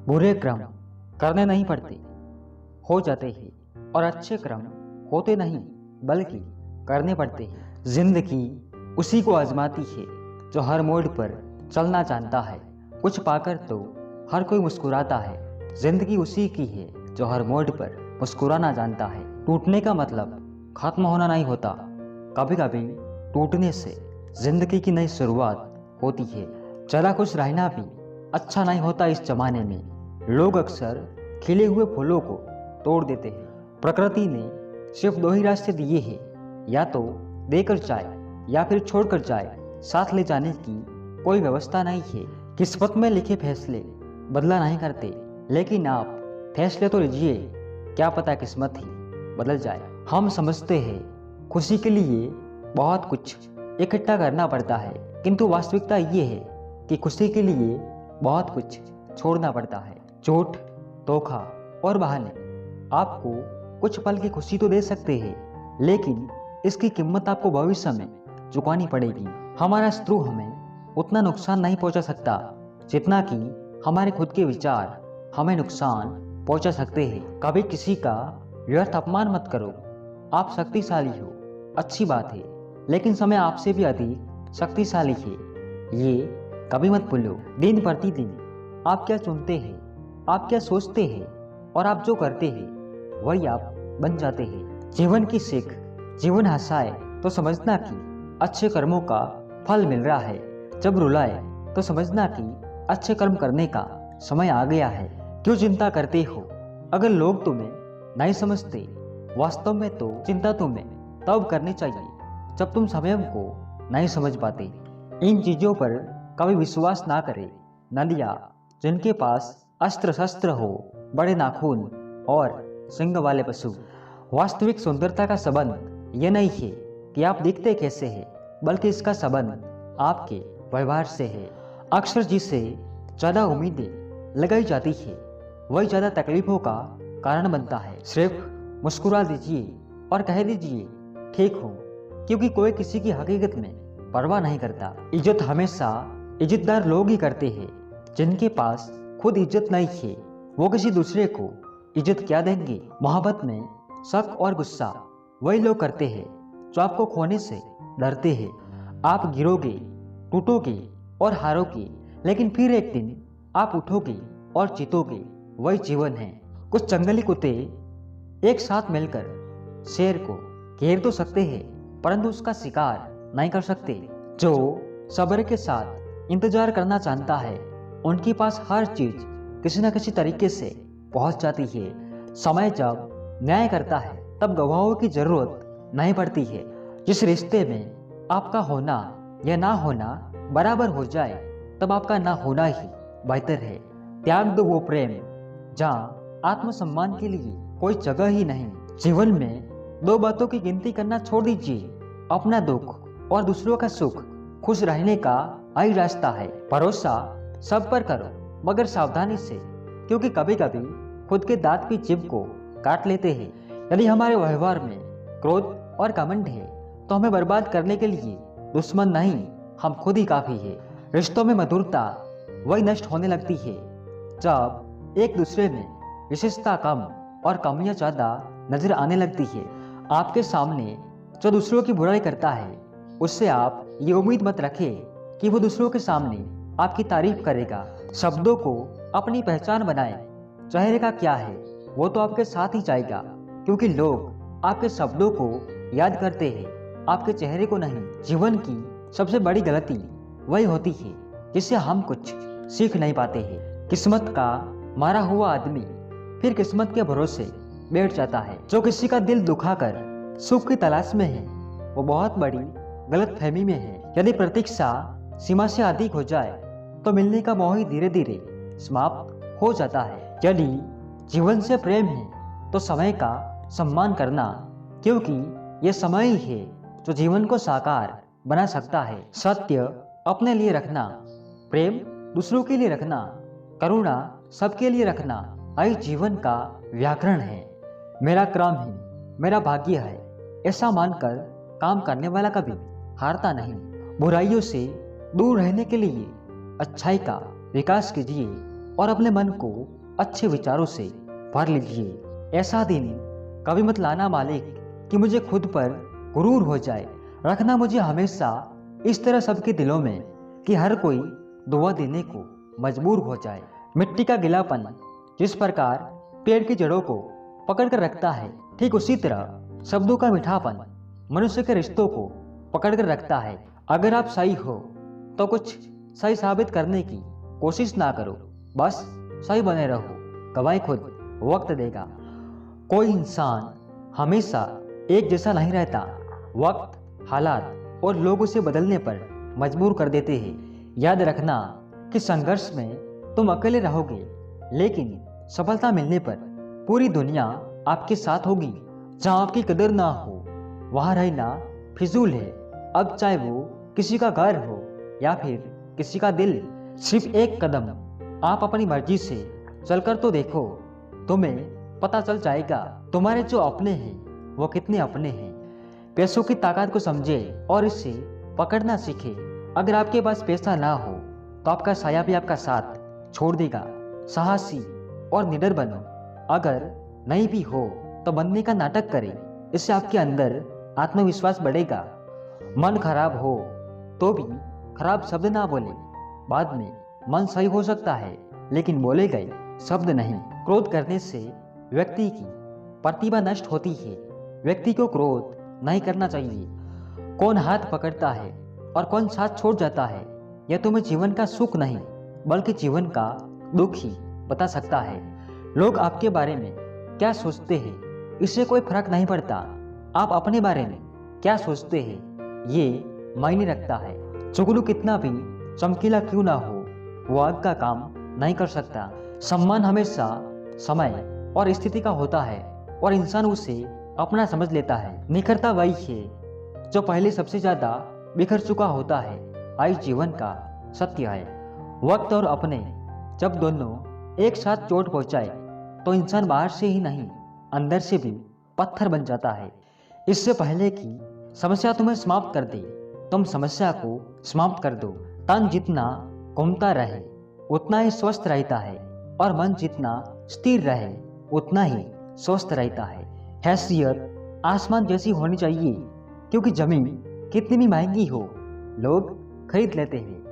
बुरे कर्म करने नहीं पड़ते, हो जाते हैं, और अच्छे कर्म होते नहीं बल्कि करने पड़ते हैं। जिंदगी उसी को आजमाती है जो हर मोड़ पर चलना जानता है। कुछ पाकर तो हर कोई मुस्कुराता है। जिंदगी उसी की है जो हर मोड़ पर मुस्कुराना जानता है। टूटने का मतलब खत्म होना नहीं होता। कभी कभी टूटने से जिंदगी की नई शुरुआत होती है। ज़रा खुश रहना भी अच्छा नहीं होता इस जमाने में। लोग अक्सर खिले हुए फूलों को तोड़ देते हैं। प्रकृति ने सिर्फ दो ही रास्ते दिए हैं, या तो देकर जाए या फिर छोड़कर जाए। साथ ले जाने की कोई व्यवस्था नहीं है। किस्मत में लिखे फैसले बदला नहीं करते, लेकिन आप फैसले तो लीजिए, क्या पता किस्मत ही बदल जाए। हम समझते हैं खुशी के लिए बहुत कुछ इकट्ठा करना पड़ता है, किंतु वास्तविकता ये है कि खुशी के लिए बहुत कुछ छोड़ना पड़ता है। चोट, धोखा और बहाने आपको कुछ पल की खुशी तो दे सकते हैं, लेकिन इसकी कीमत आपको भविष्य में चुकानी पड़ेगी। हमारा शत्रु हमें उतना नुकसान नहीं पहुंचा सकता जितना कि हमारे खुद के विचार हमें नुकसान पहुंचा सकते हैं। कभी किसी का व्यर्थ अपमान मत करो। आप शक्तिशाली हो, अच्छी बात है, लेकिन समय आपसे भी अधिक शक्तिशाली है, ये कभी मत भूलो। दिन प्रतिदिन आप क्या चुनते हैं, आप क्या सोचते हैं और आप जो करते हैं वही आप बन जाते हैं। जीवन की सीख, जीवन हंसाए तो समझना कि अच्छे कर्मों का फल मिल रहा है। जब रुलाए तो समझना कि अच्छे कर्म करने का समय आ गया है। क्यों चिंता करते हो अगर लोग तुम्हें नहीं समझते? वास्तव में तो चिंता तुम्हें तब करनी चाहिए जब तुम समय को नहीं समझ पाते। इन चीजों पर कभी विश्वास ना करें। नदियाँ जिनके पास अस्त्र शस्त्र हो, बड़े नाखून और सिंग वाले पशु। वास्तविक सुंदरता का संबंध ये नहीं है कि आप दिखते कैसे हैं, बल्कि इसका संबंध आपके व्यवहार से है। अक्सर जिसे ज़्यादा उम्मीदें लगाई जाती है वही ज़्यादा तकलीफों का कारण बनता है। सिर्फ मुस्कुरा दीजिए और कह दीजिए ठीक हूँ, क्योंकि कोई किसी की हकीकत में परवाह नहीं करता। इज्जत हमेशा इज्जतदार लोग ही करते हैं। जिनके पास खुद इज्जत नहीं है वो किसी दूसरे को इज्जत क्या देंगे? मोहब्बत में शक और गुस्सा वही लोग करते हैं जो आपको खोने से डरते हैं। आप गिरोगे, टूटोगे और हारोगे, लेकिन फिर एक दिन आप उठोगे और जीतोगे। वही जीवन है। कुछ जंगली कुत्ते एक साथ मिलकर शेर को घेर तो सकते हैं, परंतु उसका शिकार नहीं कर सकते। जो सब्र के साथ इंतजार करना जानता है उनके पास हर चीज किसी न किसी तरीके से पहुंच जाती है। समय जब न्याय करता है तब गवाहों की जरूरत नहीं पड़ती है। जिस रिश्ते में आपका होना या ना होना बराबर हो जाए तब आपका ना होना ही बेहतर है। त्याग दो वो प्रेम जहाँ आत्मसम्मान के लिए कोई जगह ही नहीं। जीवन में दो बातों की गिनती करना छोड़ दीजिए, अपना दुख और दूसरों का सुख। खुश रहने का यही रास्ता है। भरोसा सब पर करो, मगर सावधानी से, क्योंकि कभी कभी खुद के दांत भी जीभ को काट लेते हैं। यदि हमारे व्यवहार में क्रोध और घमंड है तो हमें बर्बाद करने के लिए दुश्मन नहीं, हम खुद ही काफी है। रिश्तों में मधुरता वही नष्ट होने लगती है जब एक दूसरे में विशेषता कम और कमियां ज्यादा नजर आने लगती है। आपके सामने जो दूसरों की बुराई करता है उससे आप ये उम्मीद मत रखें कि वो दूसरों के सामने आपकी तारीफ करेगा। शब्दों को अपनी पहचान बनाएं। चेहरे का क्या है वो तो आपके साथ ही जाएगा, क्योंकि लोग आपके शब्दों को याद करते हैं, आपके चेहरे को नहीं। जीवन की सबसे बड़ी गलती वही होती है जिससे हम कुछ सीख नहीं पाते हैं। किस्मत का मारा हुआ आदमी फिर किस्मत के भरोसे बैठ जाता है। जो किसी का दिल दुखाकर सुख की तलाश में है वो बहुत बड़ी गलतफहमी में है। यदि प्रतीक्षा सीमा से अधिक हो जाए तो मिलने का मोह ही धीरे धीरे समाप्त हो जाता है। यदि जीवन से प्रेम है तो समय का सम्मान करना, क्योंकि यह समय ही है जो जीवन को साकार बना सकता है। सत्य अपने लिए रखना, प्रेम दूसरों के लिए रखना, करुणा सबके लिए रखना, यही जीवन का व्याकरण है। मेरा क्रम ही मेरा भाग्य है, ऐसा मानकर काम करने वाला कभी हारता नहीं। बुराइयों से दूर रहने के लिए अच्छाई का विकास कीजिए, और अपने मन को अच्छे विचारों से भर लीजिए। ऐसा दिन कभी मत लाना मालिक कि मुझे खुद पर गुरूर हो जाए। रखना मुझे हमेशा इस तरह सबके दिलों में कि हर कोई दुआ देने को मजबूर हो जाए। मिट्टी का गीलापन जिस प्रकार पेड़ की जड़ों को पकड़ कर रखता है, ठीक उसी तरह शब्दों का मीठापन मनुष्य के रिश्तों को पकड़ कर रखता है। अगर आप सही हो तो कुछ सही साबित करने की कोशिश ना करो, बस सही बने रहो। गवाही खुद वक्त देगा। कोई इंसान हमेशा एक जैसा नहीं रहता। वक्त, हालात और लोग उसे बदलने पर मजबूर कर देते हैं। याद रखना कि संघर्ष में तुम अकेले रहोगे, लेकिन सफलता मिलने पर पूरी दुनिया आपके साथ होगी। जहाँ आपकी कदर ना हो वहाँ रहना फिजूल है। अब चाहे वो किसी का घर हो या फिर किसी का दिल, सिर्फ एक कदम आप अपनी मर्जी से चलकर तो देखो, तुम्हें पता चल जाएगा तुम्हारे जो अपने हैं वो कितने अपने हैं। पैसों की ताकत को समझे और इसे पकड़ना सीखे। अगर आपके पास पैसा ना हो तो आपका साया भी आपका साथ छोड़ देगा। साहसी और निडर बनो। अगर नहीं भी हो तो बनने का नाटक करें, इससे आपके अंदर आत्मविश्वास बढ़ेगा। मन खराब हो तो भी खराब शब्द ना बोले। बाद में मन सही हो सकता है, लेकिन बोले गए शब्द नहीं। क्रोध करने से व्यक्ति की प्रतिभा नष्ट होती है। व्यक्ति को क्रोध नहीं करना चाहिए। कौन हाथ पकड़ता है और कौन साथ छोड़ जाता है, यह तुम्हें जीवन का सुख नहीं बल्कि जीवन का दुख ही बता सकता है। लोग आपके बारे में क्या सोचते हैं इससे कोई फर्क नहीं पड़ता। आप अपने बारे में क्या सोचते हैं ये मायने रखता है। चुगलू कितना भी चमकीला क्यों ना हो, वो आग का काम नहीं कर सकता। सम्मान हमेशा समय और स्थिति का होता है और इंसान उसे अपना समझ लेता है। निखरता वही है जो पहले सबसे ज्यादा बिखर चुका होता है। आई जीवन का सत्य है। वक्त और अपने जब दोनों एक साथ चोट पहुंचाए तो इंसान बाहर से ही नहीं अंदर से भी पत्थर बन जाता है। इससे पहले कि समस्या तुम्हें समाप्त कर दे, तुम समस्या को समाप्त कर दो। तन जितना घूमता रहे उतना ही स्वस्थ रहता है और मन जितना स्थिर रहे उतना ही स्वस्थ रहता है। हैसियत आसमान जैसी होनी चाहिए, क्योंकि जमीन कितनी भी महंगी हो लोग खरीद लेते हैं,